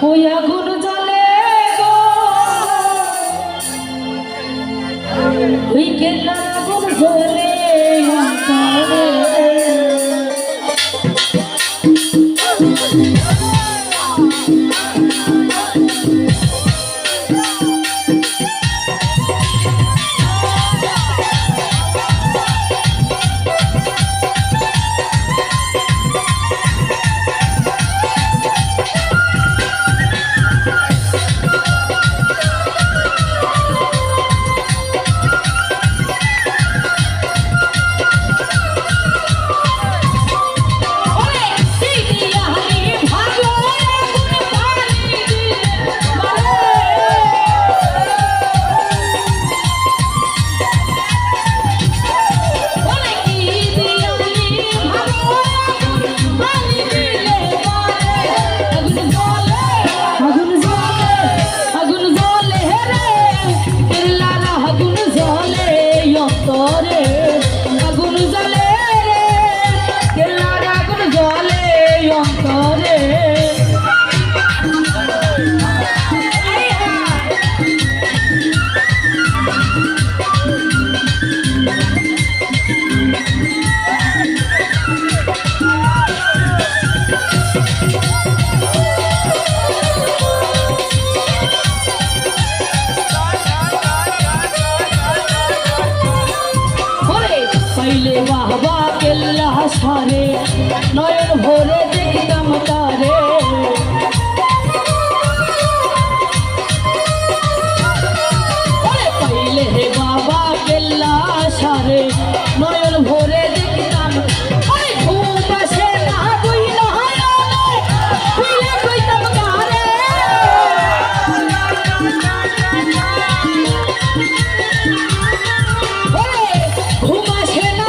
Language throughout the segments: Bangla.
ওই আগুন জ্বলে গো, ওই কেল্লার আগুন জ্বলে অন্তরে। বাবা কেল্লা সারে নয়ন ভরে দেখতাম তারে। পাইলে হে বাবা কেল্লা সারে নয়ন ভরে দেখতাম। ঘুম আসে না বই কইতাম কারে। ঘুম আসে না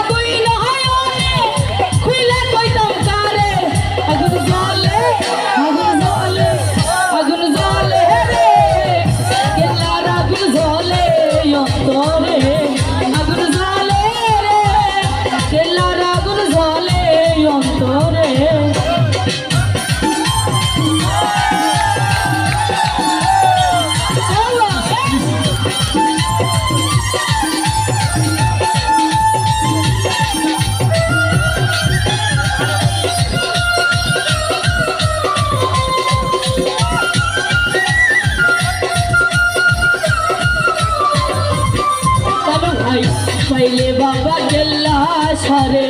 পাইলে বাবা কেল্লা সারে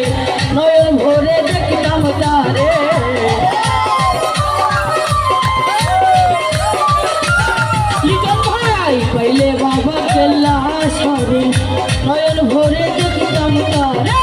নয়ন ভরে দেখতাম তারে। পাইলে বাবা কেল্লা সারে নয়ন ভরে দেখতাম তারে।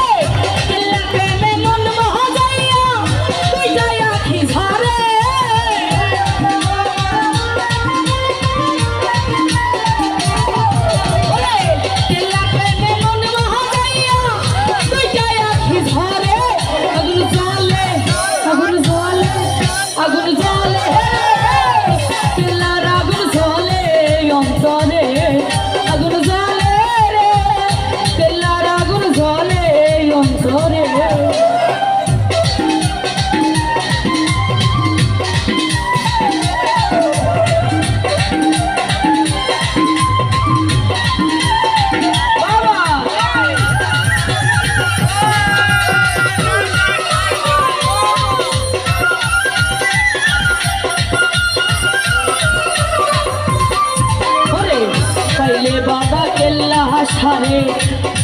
বাবা কেল্লা সারে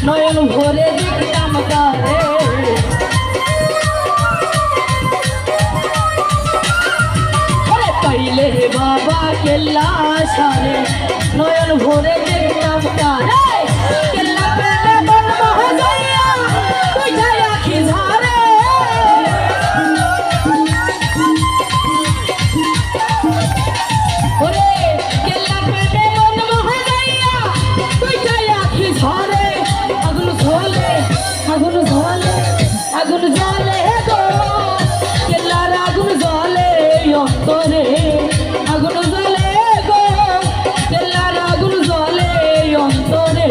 নয়ন ভরে দেখতাম তারে। পাইলে বাবা কেল্লা সারে নয়ন ভরে দেখতাম তারে। আগুন জ্বলে গো, কেল্লার আগুন জ্বলে অন্তরে। আগুন জ্বলে গো, কেল্লার আগুন জ্বলে অন্তরে।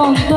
অন্ত